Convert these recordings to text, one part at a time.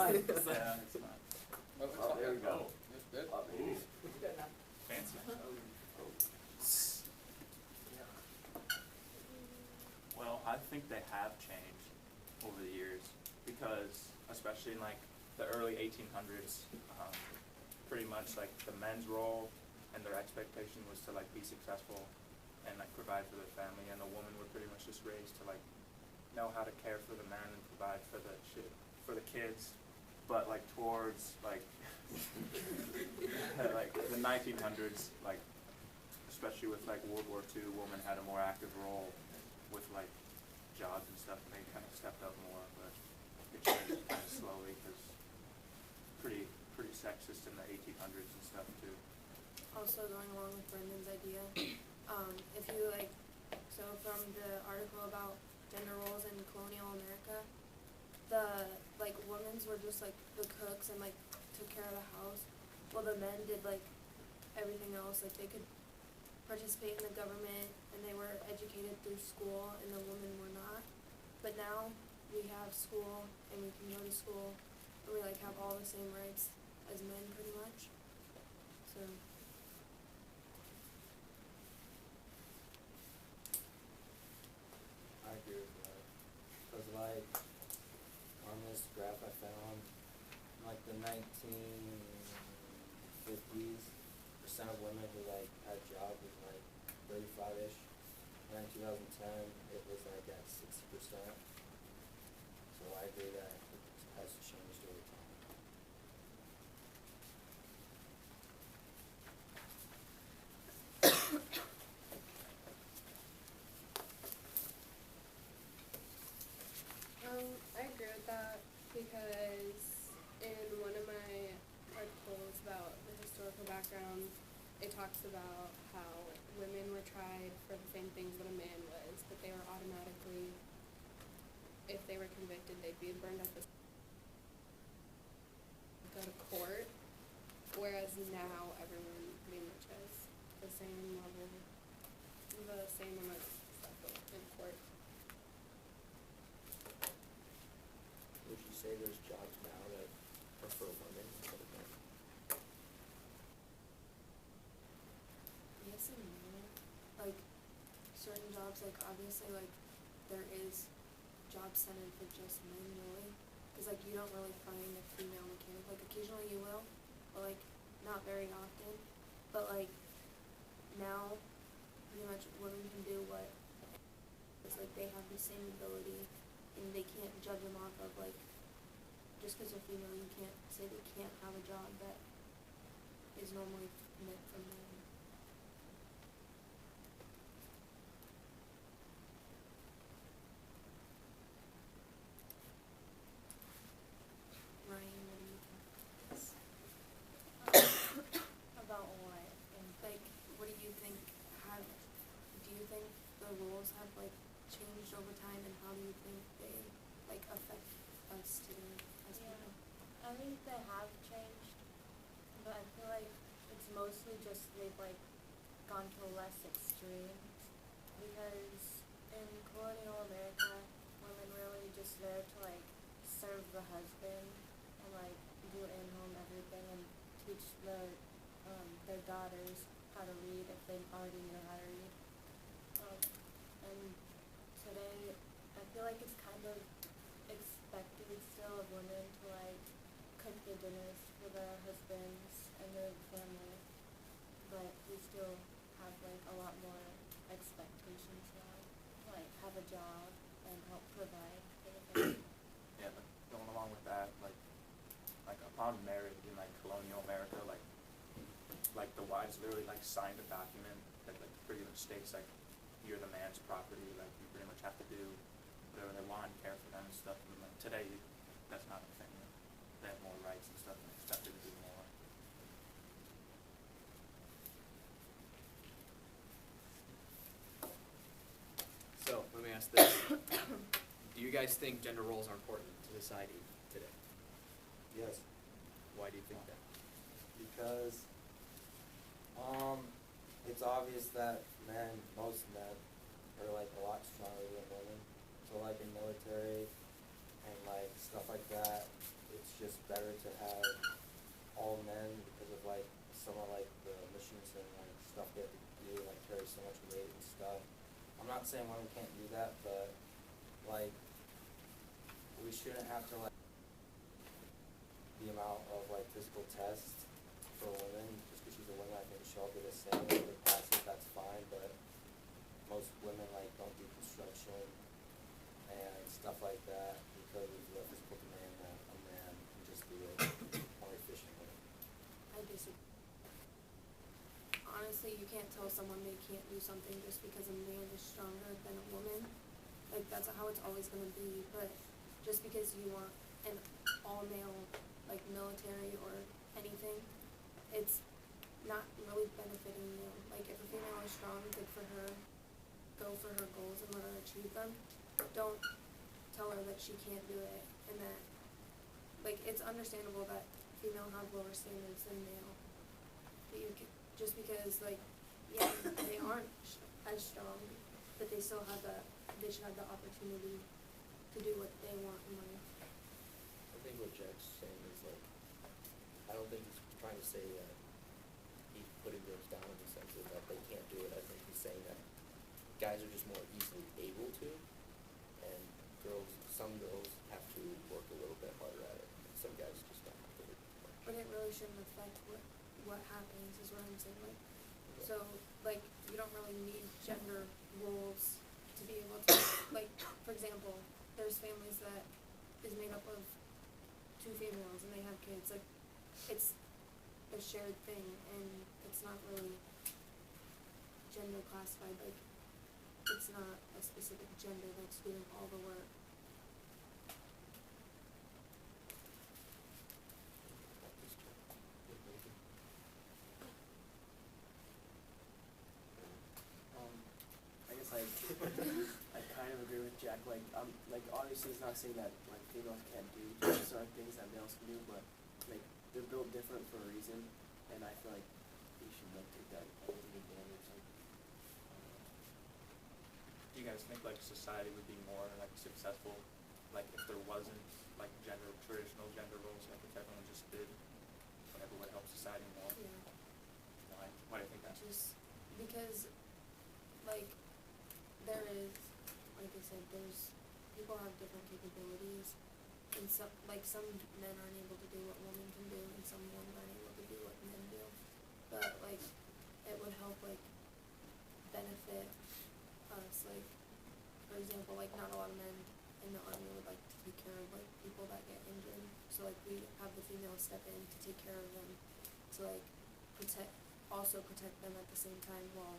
fine. Yeah, it's fine. Oh, there we go. That's good. Good enough. Fancy. Well, I think they have changed over the years because, especially in like the early 1800s, pretty much like the men's role and their expectation was to like be successful and like provide for their family, and the women were pretty much just raised to like know how to care for the men and provide for the for the kids. But like towards like like the 1900s, like especially with like World War II, women had a more active role with like jobs and stuff, and they kind of stepped up more. But it changed kind of slowly because pretty sexist in the 1800s and stuff too. Also going along with Brendan's idea, if you like, so from the article about gender roles in colonial America, the like women's were just like the cooks and like took care of the house, while the men did like everything else. Like they could participate in the government and they were educated through school, and the women were not. But now we have school and we can go to school and we like have all the same rights as men pretty much. So I agree with that. Cause like, on this graph I found, like the 1950s, percent of women who like had jobs was like 35-ish. And in 2010, it was like at 60%. So I agree that it has changed over time. I agree with that because in one of my articles about the historical background, it talks about how women were tried for the same things that a man was, but they were automatically, if they were convicted, they'd be burned at the go to court, whereas now everyone pretty much has the same level, the same amount of stuff in court. Would you say there's jobs now that are for women instead of men? yes and no. Like certain jobs, like obviously like there is job centered for just men really, because like you don't really find a female mechanic. Like occasionally you will, but like not very often. But like now, pretty much women can do what it's like they have the same ability, and they can't judge them off of like just because they're female. You can't say they can't have a job that is normally meant for men. Ryan, what do you think? About what? And like, what do you think do you think the rules have like changed over time, and how do you think they like affect us today as Yeah. people? I think they have changed, but I feel like it's mostly just they've like gone to less extremes, because in colonial America, women really just there to like serve the husband and like do in-home everything and teach their daughters how to read if they already knew how to read. And today, I feel like it's kind of expected still of women to like cook the dinners for their husbands and their family, but we still have like a lot more expectations now, like have a job and help provide for the family. Yeah, but going along with that, like upon marriage in like colonial America, like the wives literally like signed a document that like pretty much states like you're the man's property, like you pretty much have to do whatever they want, care for them and stuff. And like today, that's not a thing. They have more rights and stuff, and they're expected to do more. So, let me ask this. Do you guys think gender roles are important to society today? Yes, Why do you think that? because it's obvious that most men are like a lot stronger than women. So like in military and like stuff like that, it's just saying women can't do that, but, like, we shouldn't have to, like, the amount of, like, physical tests for women, just because she's a woman, I think it should all be the same, if they pass it, that's fine, but most women, like, don't do construction and stuff like that, because of the physical demand that a man can just do it more efficiently. I disagree. Honestly, you can't tell someone they can't do something just because a man is stronger than a woman. Like, that's how it's always gonna be, but just because you want an all-male, like, military or anything, it's not really benefiting you. Like, if a female is strong, good for her, go for her goals and let her achieve them. Don't tell her that she can't do it, and that, like, it's understandable that female have lower standards than male. But you can, just because, like, yeah, they aren't as strong, but they still have they should have the opportunity to do what they want in life. I think what Jack's saying is like, I don't think he's trying to say that he's putting girls down in the sense of that they can't do it. I think he's saying that guys are just more easily able to, and some girls have to work a little bit harder at it, and some guys just don't have to work much. But it really shouldn't affect what happens, is what I'm saying, like, so, like, you don't really need gender roles to be able to, like, for example, there's families that is made up of 2 females and they have kids, like, it's a shared thing, and it's not really gender classified, like, it's not a specific gender that's doing all the work. I guess I kind of agree with Jack. Like obviously it's not saying that like females can't do certain things that males can do, but like they're built different for a reason, and I feel like we should like take that as an advantage. Like, Do you guys think like society would be more like successful, like if there wasn't like traditional gender roles, like if everyone just did whatever would help society more? Yeah. Why do you think that? Just because, like, there is, like I said, people have different capabilities, and some men aren't able to do what women can do, and some women aren't able to do what men do. But, like, it would help, like, benefit us, like, for example, like, not a lot of men in the army would like to take care of, like, people that get injured, so, like, we have the females step in to take care of them, to, like, protect them at the same time, while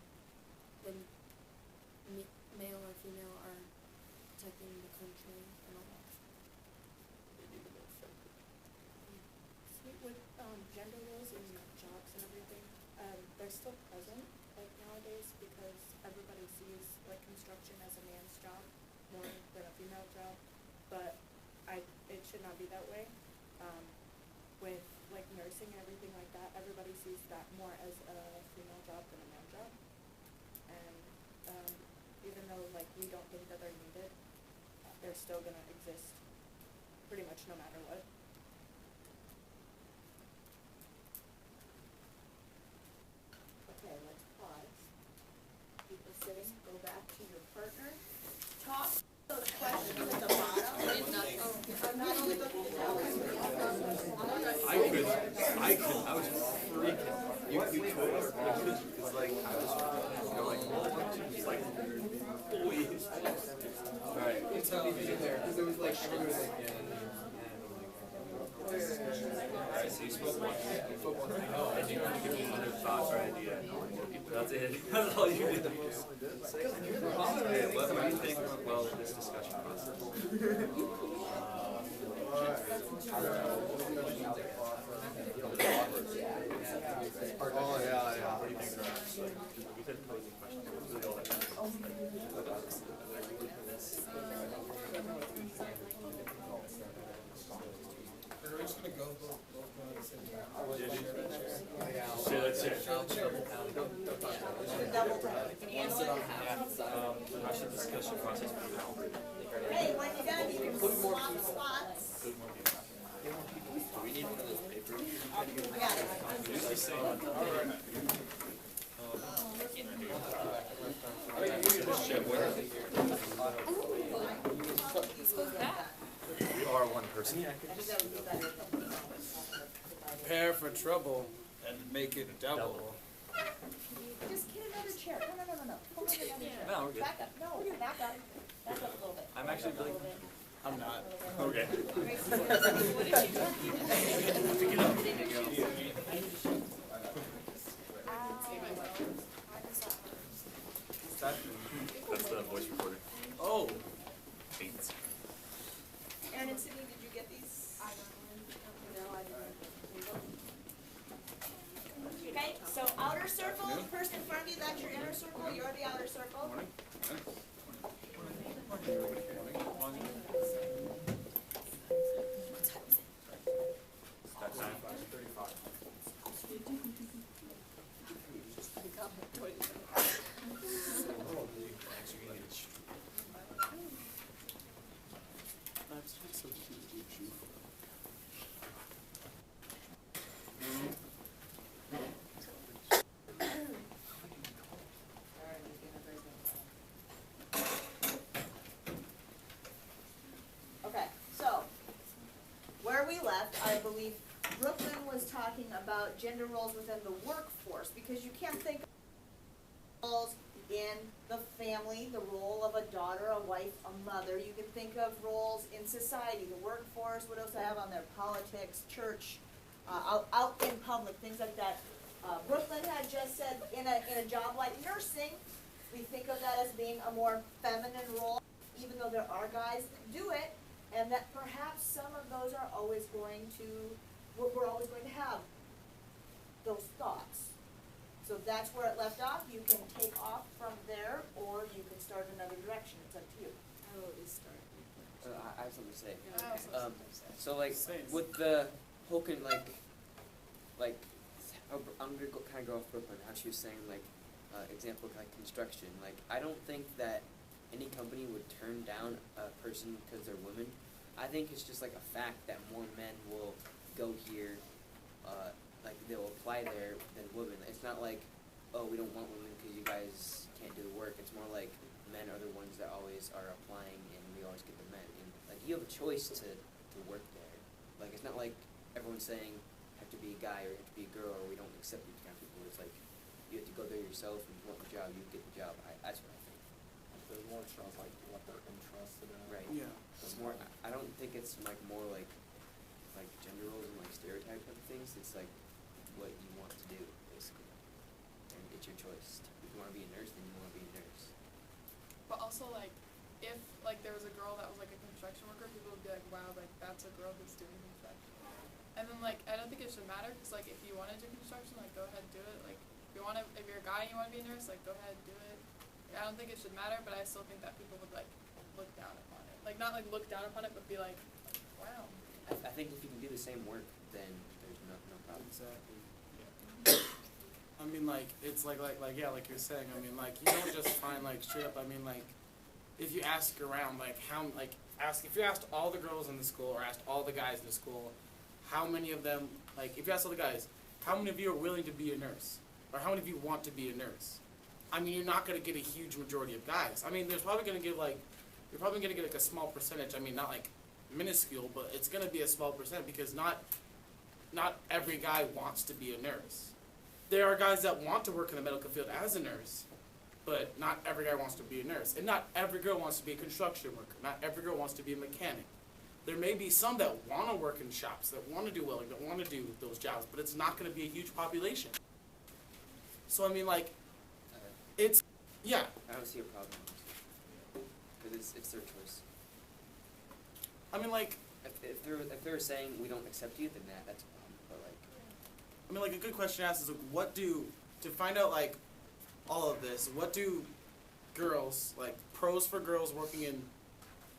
the male or female are protecting the country and all that. Maybe even more effective. See, with gender roles in jobs and everything, they're still present like nowadays because everybody sees like construction as a man's job more than a female job, but it should not be that way. With like nursing and everything like that, everybody sees that more as a female job than a male job, and even though like we don't think that they're needed, they're still gonna exist pretty much no matter what. Okay, let's pause. People sitting, go back to your partner. Top of the question at the bottom. I'm not only looking at I was freaking. You could, it's like, I was, like, please. Alright. It's how easy there, because it was like, everybody was like, Alright, so you spoke once. And you want to give me other thoughts or idea. That's it. That's all you did. Okay, what do you think went well in this discussion process? oh, yeah. What do you think about we said posing questions. What was really all that Are we just gonna go both at the same time? Share that share. I should discuss your process for now. Hey, when you done, you can swap spots. Do we need one of those papers? I got it. Usually say, just share where person. I think that would be better than, Prepare for trouble and make it double. Just get another chair. No. Hold on another chair. No, we're good. Back up. No, back up. Back up a little bit. I'm actually really. I'm not. Okay. That's the voice recorder. Oh. Beans. Aaron and Sydney, did you get these? No, I didn't. Okay, so outer circle, the person in front of you, that's your inner circle, you're the outer circle. That's time. Okay, so, where we left, I believe Brooklyn was talking about gender roles within the workforce, because you can't think of roles in the family, the role of a daughter, a wife, a mother. You can think of roles in society, the workforce, what else I have on there, politics, church, out in public, things like that. Brooklyn had just said in a job like nursing, we think of that as being a more feminine role, even though there are guys that do it, and that perhaps some of those are always going to, we're always going to have those thoughts. So that's where it left off. You can take off from there, or you can start another direction. It's up to you. I will always start. I have something to say. I also have something to say. So like with the whole I'm gonna kind of go off Brooklyn. How she was saying example like construction. Like I don't think that any company would turn down a person because they're women. I think it's just like a fact that more men will go here, like they'll apply there than women. It's not like, oh, we don't want women because you guys can't do the work. It's more like men are the ones that always are applying and we always get the men. And like you have a choice to work there. Like it's not like everyone's saying you have to be a guy or you have to be a girl or we don't accept these kind of people. It's like you have to go there yourself and if you want the job, you get the job. That's what I think. There's more shows like what they're interested in. Right. Yeah. It's more. I don't think it's like more like gender roles and like stereotype type of things. It's like what you want to do basically, and it's your choice. If you want to be a nurse, then you want to be a nurse. But also, like, if, like, there was a girl that was, like, a construction worker, people would be like, wow, like, that's a girl who's doing construction. And then, like, I don't think it should matter, because, like, if you want to do construction, like, go ahead and do it. Like, if you're a guy and you want to be a nurse, like, go ahead and do it. I don't think it should matter, but I still think that people would, like, look down upon it. Like, not, like, look down upon it, but be like, wow. I think if you can do the same work, then there's no problem. Exactly. I mean, like, it's like yeah, like you're saying, I mean, like, you don't just find, like, straight up, I mean, like, if you ask around, like, if you asked all the girls in the school, or asked all the guys in the school, how many of them, like, if you asked all the guys, how many of you are willing to be a nurse? Or how many of you want to be a nurse? I mean, you're not going to get a huge majority of guys. I mean, there's probably going to get, like, you're probably going to get, like, a small percentage, I mean, not, like, minuscule, but it's going to be a small percent, because not every guy wants to be a nurse. There are guys that want to work in the medical field as a nurse, but not every guy wants to be a nurse. And not every girl wants to be a construction worker. Not every girl wants to be a mechanic. There may be some that want to work in shops, that want to do welding, that want to do those jobs, but it's not going to be a huge population. So, I mean, like, it's, yeah. I don't see a problem, because it's their choice. I mean, like, if they're saying we don't accept you, then that's a problem. But like, I mean, like, a good question to ask is, like, to find out, like, all of this, what do girls, like, pros for girls working in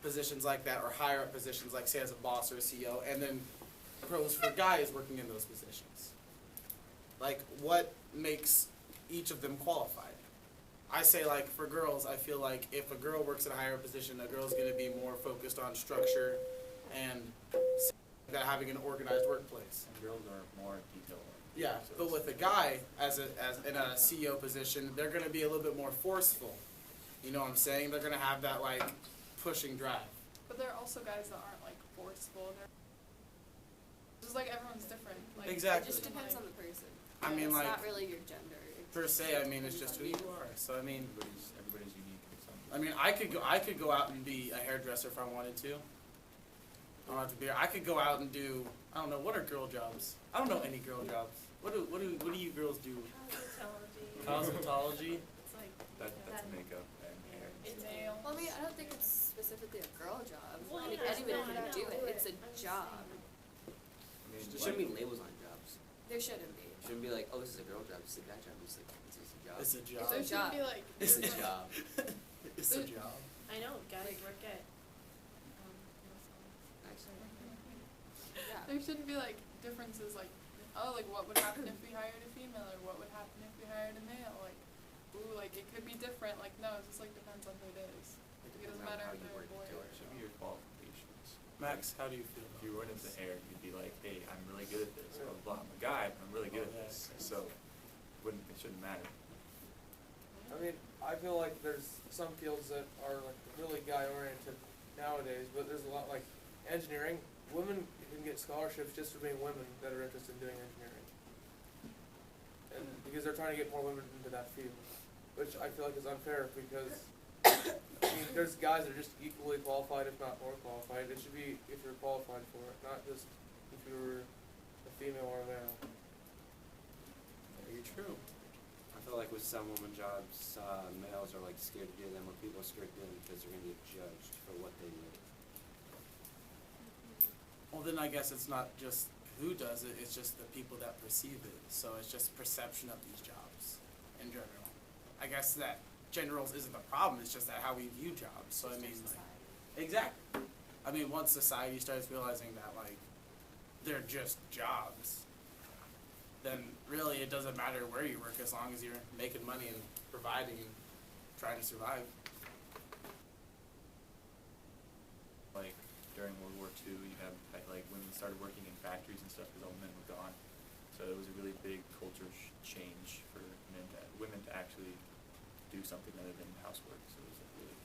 positions like that, or higher up positions, like, say, as a boss or a CEO, and then pros for guys working in those positions? Like, what makes each of them qualified? I say, like, for girls, I feel like if a girl works in a higher position, a girl's going to be more focused on structure and having an organized workplace. And girls are more detail-oriented. Yeah, but with a guy as in a CEO position, they're going to be a little bit more forceful. You know what I'm saying? They're going to have that, like, pushing drive. But there are also guys that aren't like forceful. They're just like everyone's different. Like, Exactly. It just depends on the person. I mean, it's like, not really your gender. per se, I mean, it's just who you are. So I mean, Everybody's unique in some I mean, I could go out and be a hairdresser if I wanted to. I don't have to be. I could go out and do. I don't know. What are girl jobs? I don't know any girl jobs. What do you girls do? Cosmetology. It's like that's makeup and hair. nail. Well, I mean, I don't think it's specifically a girl job. Well, I mean, yeah, anybody it's can not. do it. It's a job. I mean, There shouldn't be labels on jobs. There shouldn't be. It shouldn't be like, oh, this is a girl job, this is a guy job. It's like, it's just a job. It's a job. There a shouldn't job. be like. It's a there's, like- job. It's a job. I know, guys work at, Nice. Yeah. There shouldn't be like differences like, oh, like what would happen if we hired a female, or what would happen if we hired a male? Like, ooh, like it could be different. Like, no, it just like depends on who it is. Like, it doesn't matter if they're a boy or It should be your qualifications. Max, how do you feel? If you went into hair, you'd be like, hey, I'm really good at this. Blah, blah, blah. I'm a guy, but I'm really good at this. So, it shouldn't matter. I mean, I feel like there's some fields that are like really guy oriented nowadays, but there's a lot like engineering. Women can get scholarships just for being women that are interested in doing engineering. And because they're trying to get more women into that field, which I feel like is unfair because I mean, there's guys that are just equally qualified, if not more qualified. It should be if you're qualified for it, not just if you're a female or a male. Very true. I feel like with some women jobs, males are like scared to do them, or people are scared to do them because they're gonna get judged for what they do. Well, then I guess it's not just who does it, it's just the people that perceive it. So it's just perception of these jobs in general. I guess that gender roles isn't the problem, it's just that how we view jobs. So I mean, like, exactly. I mean, once society starts realizing that, like, they're just jobs, then really it doesn't matter where you work as long as you're making money and providing and trying to survive. Like, during World War II, you had, like, women started working in factories and stuff because all men were gone. So it was a really big culture change for women to actually do something other than housework. So it was like really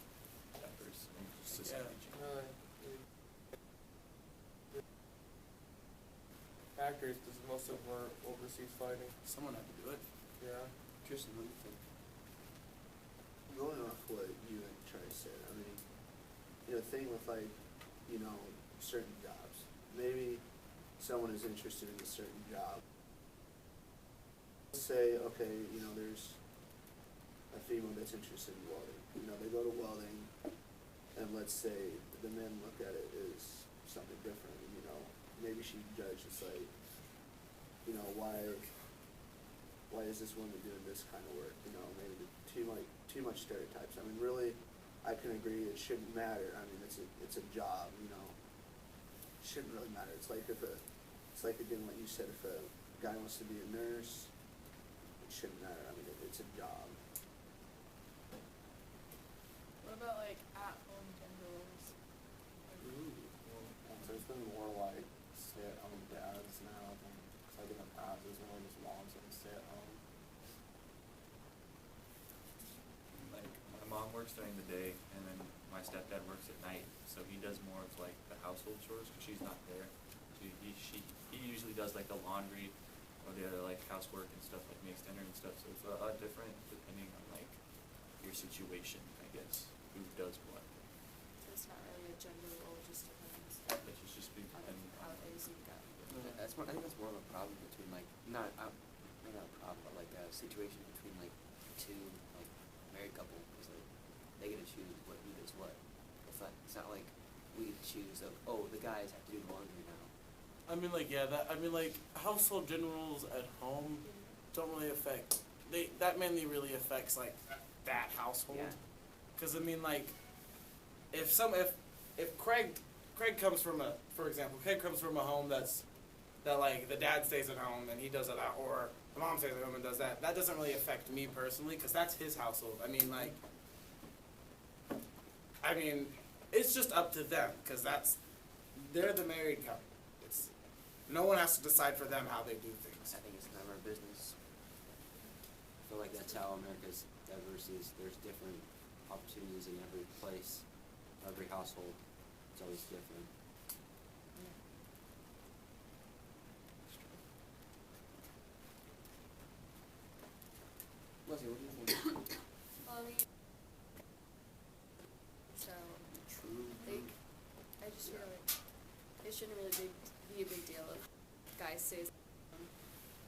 diverse and society change. Factories, because most of them are overseas fighting. Someone had to do it. Yeah. Tristan, what do you think? Going off what you and Trey said, I mean, the thing with like, certain jobs. Maybe someone is interested in a certain job. Let's say, okay, there's a female that's interested in welding. They go to welding, and let's say the men look at it as something different. Maybe she judges like, why is this woman doing this kind of work? Maybe too much stereotypes. I mean, really, I can agree it shouldn't matter. I mean, it's a job. It shouldn't really matter. It's like again, like you said, if a guy wants to be a nurse, it shouldn't matter. I mean, it's a job. What about like at-home gender roles? There's been more like stay-at-home dads now than, like in the past, there's more just moms that stay at home. Like, my mom works during the day, and then my stepdad works at night, so he does more of like the household chores because she's not there. So he usually does like the laundry or the other like housework and stuff, like makes dinner and stuff. So it's a lot different depending on like your situation, I guess, who does what. So it's not really a gender role, it just depends It should just be on depending how on. it is you've got. I think that's more of a problem between like maybe not a problem, but like a situation between like two like married couple, because like they get to choose who does what. It's not like we get to choose the guys have to do the laundry now. I mean, like, yeah, household gender roles at home don't really affect, that mainly really affects, like, that household. Yeah. Because, I mean, like, if Craig comes from for example, Craig comes from a home that, like, the dad stays at home and he does it out, or the mom stays at home and does that doesn't really affect me personally, because that's his household. I mean, it's just up to them, because they're the married couple. No one has to decide for them how they do things. I think it's none of our business. I feel like that's how America's diverse is. There's different opportunities in every place, every household. It's always different. Leslie, what do you think? Well, I mean, so, I just feel like it shouldn't really be a big deal if guy stays home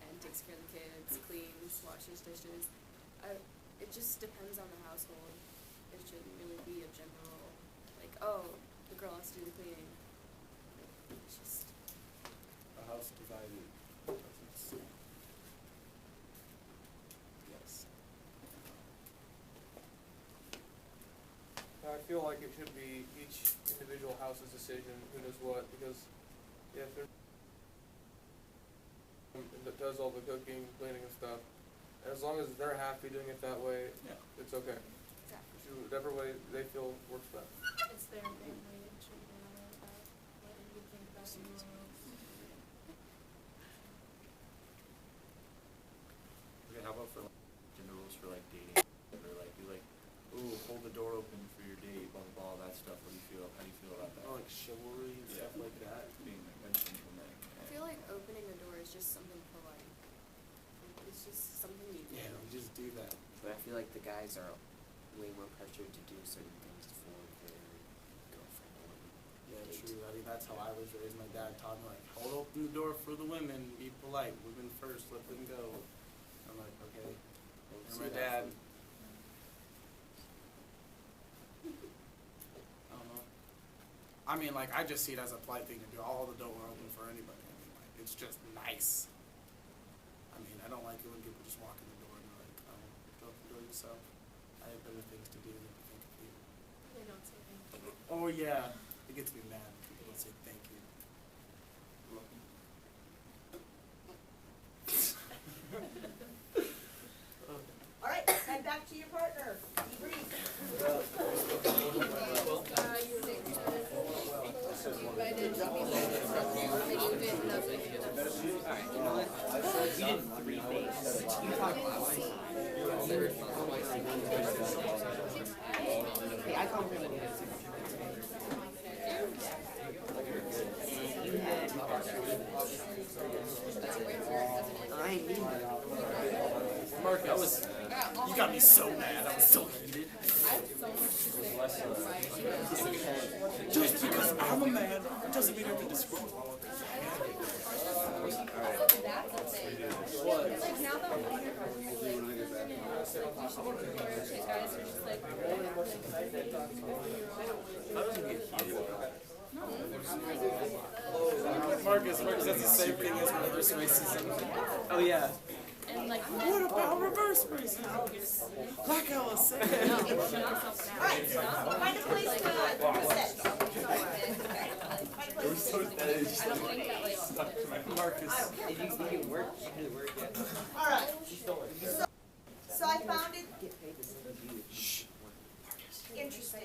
and takes care of the kids, cleans, washes dishes. It just depends on the household. It shouldn't really be a general, like, oh, the girl has to do the cleaning. It's just, A house divided doesn't suit. Yes. I feel like it should be each individual house's decision, who does what, because if there's that does all the cooking, cleaning and stuff, as long as they're happy doing it that way, Yeah. it's okay. exactly. Whatever way they feel works best. It's their family, it should matter about what you think about anyone else. Okay, how about for like gender roles for like dating, or like be like, ooh, hold the door open for your date, blah blah blah, that stuff. What do you feel? How do you feel about that? Oh, like chivalry and stuff like that. Being mentioned in that. I feel like opening the door is just something polite. It's just something you do. Yeah, we just do that. But I feel like the guys are way more pressured to do certain things for their girlfriend or Yeah, date. true. I mean, that's how I was raised. My dad taught me, like, hold open the door for the women, be polite, women first, let them go. I'm like, okay. Don't And see my that dad, from- I don't know. I mean, like, I just see it as a polite thing to do. I'll hold the door open for anybody. I mean, like, it's just nice. I mean, I don't like it when people just walk in the door and they're like, oh, go enjoy yourself. I have better things to do than to think of you. They don't say thank you. Oh, yeah. It gets me mad when people don't say thank you. All right, head back to your partner, debrief. I need Marcus, you got me so mad. I was so heated. Just because I'm a man doesn't mean I have to describe all of it. Like now that I'm older, guys are just like, Marcus, that's the same thing as reverse racism. Oh yeah. and like, What about reverse racism? Like I was saying. All right, find a place to sit. Find a place to sit. I don't think that like, Marcus. Did you work? You do the work yet? All right. So I found it interesting.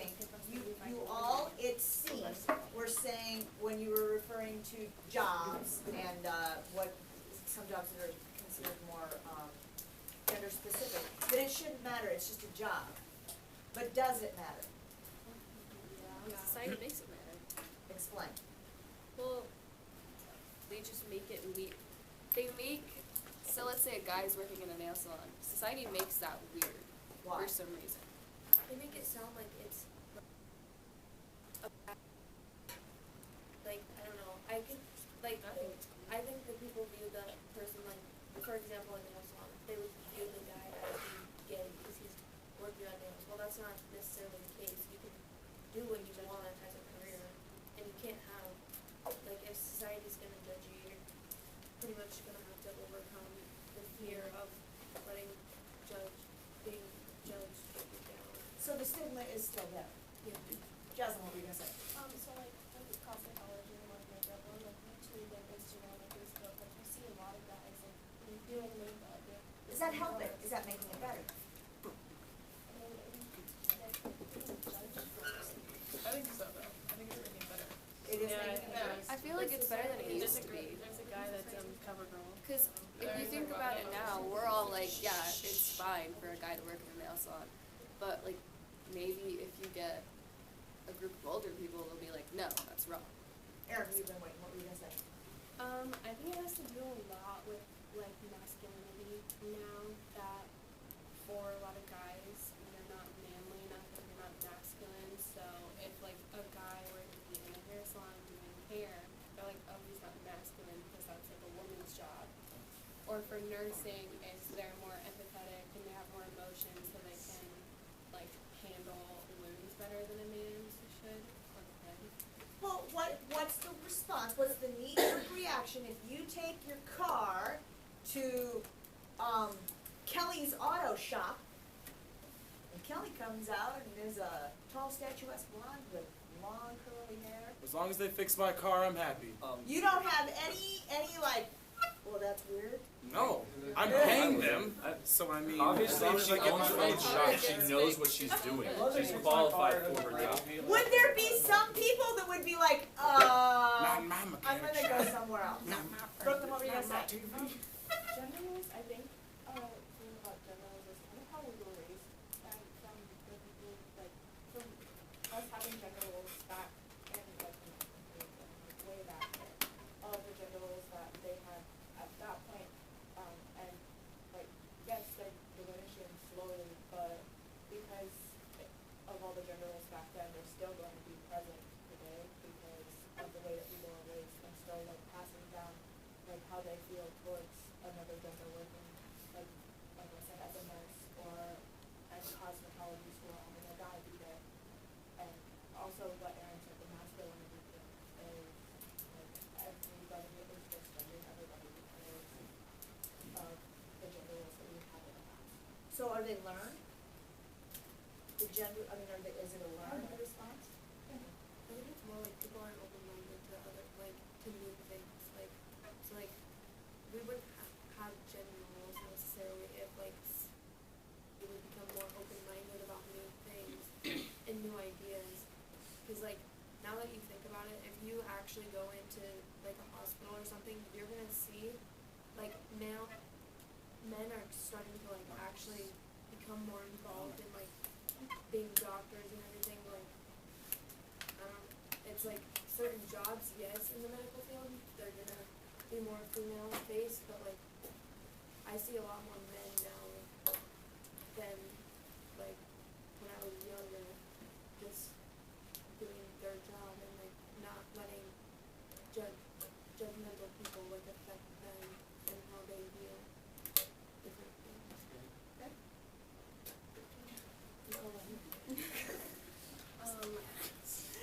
You all, it seems, were saying when you were referring to jobs and what some jobs that are considered more gender specific, that it shouldn't matter. It's just a job. But does it matter? society makes it matter. Explain. Well, they just make it so let's say a guy's working in a nail salon. Society makes that weird Why? for some reason. They make it sound like it's like, I don't know, I think that people view the person like, for example, in the nail salon, they would view the guy as being gay because he's working on nails. Well, that's not necessarily the case. You can do what you want as a career, and you can't have, like, if society's gonna judge you, you're pretty much gonna have to overcome the fear of being judged get you down. So the stigma is still there. Yeah. Jasmine, what were you gonna say? So like cosmetology and like makeup on like YouTube and Instagram and Facebook, like you see a lot of guys like doing makeup. Is that helping? Is that making it better? I think so though. I think it's making it better. It is Yeah, making it better. I feel like it's better than it used to be. There's a guy that's CoverGirl. Because if you think about it now, we're all like, yeah, it's fine for a guy to work in a nail salon. But like, maybe if you get a group of older people, they'll be like, no, that's wrong. Aaron, you've been waiting, what were you gonna say? I think it has to do a lot with like masculinity now, that for a lot of guys, they're not manly enough and they're not masculine, so if like a guy were to be in a hair salon doing hair, they're like, oh, he's not masculine because that's like a woman's job. Or for nursing, it's they're more empathetic and they have more emotions, so they can like handle wounds better than a man should or can. Well, what's the response, what's the knee-jerk reaction if you take your car to, Kelly's auto shop, and Kelly comes out and is a tall, statuesque blonde with long curly hair? As long as they fix my car, I'm happy. You don't have any like, well, that's weird? No, I'm paying them, so I mean. Obviously, as long if as she I get owns my her money own shop, back. she knows what she's doing. She's qualified for her job. Would there be some people that would be like, Not my I'm mechanic gonna go shop. somewhere else? Not my Brooklyn, what were you gonna say? Gender roles, I think, thing about gender roles is kind of how we were raised, and from the people, like, from us having gender roles back in, like, way back then, all of the gender roles that they had at that point, and, like, yes, they're diminishing slowly, but because of all the gender roles back then, they're still going to be present today because of the way that people are raised and still, like, passing down, like, how they feel towards another gender working, like I said, as a nurse or at cosmetology school, having a guy be there. And also what Aaron said, the masculinity thing is, like, everybody is just judging everybody because of the gender roles that we've had in the past. So are they learned? The gender, I mean, is it a learned response? I think it's more like people aren't open-minded to other, like, to new things, like, so like, we wouldn't have gender roles necessarily if like, we would become more open-minded about new things and new ideas. Cause like, now that you think about it, if you actually go into like a hospital or something, you're gonna see, like, men are starting to like actually become more involved in like being doctors and everything, like, it's like certain jobs, yes, in the medical field, they're gonna be more female based, but like, I see a lot more men now than like when I was younger, just doing their job and like not letting judgmental people like affect them and how they view different things. Okay.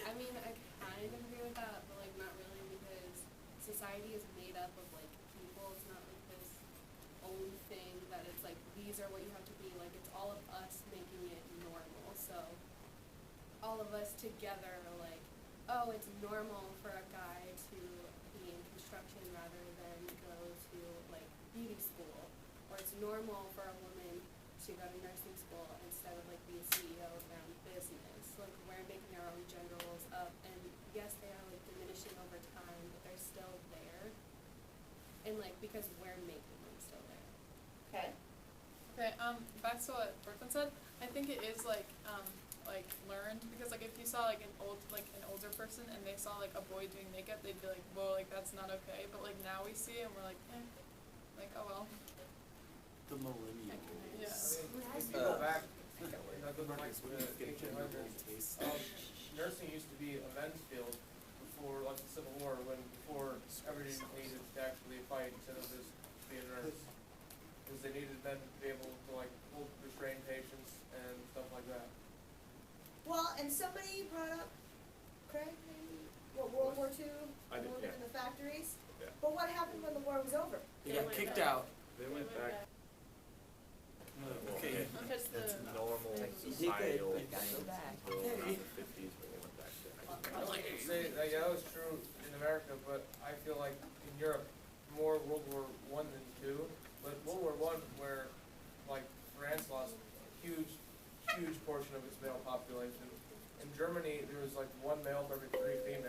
I mean, I kind of agree with that, but like not really, because society is made up of like people. It's not like this own thing that it's like these are what you have to be. Like it's all of us making it normal. So all of us together are like, oh, it's normal for a guy to be in construction rather than go to like beauty school, or it's normal for a woman to go to nursing school instead of like be a CEO of their own business. Like we're making our own gender roles up, and yes, they are like diminishing over time, but they're still there. And like because we're making them still there. Okay. Okay, back to what Brooklyn said, I think it is like learned, because like if you saw like an older person and they saw like a boy doing makeup, they'd be like, whoa, like that's not okay. But like now we see it and we're like, like oh well. The millennials. Yeah. If you go back, like with like the 1800s, nursing used to be a men's field before like the Civil War, before everybody needed to actually fight instead of just be a nurse. Because they needed men to be able to like hold restrain patients and stuff like that. Well, and somebody brought up, Craig, maybe, what, World War II, I did, working yeah. in the factories? Yeah. But what happened when the war was over? They got kicked out. They went back. Okay. Because That's the normal societal until the 50s when they went back to I would say that, yeah, that was true in America, but I feel like in Europe, more World War I than II. But World War I, where like France lost a huge portion of its male population. In Germany, there was like one male for every 3 females.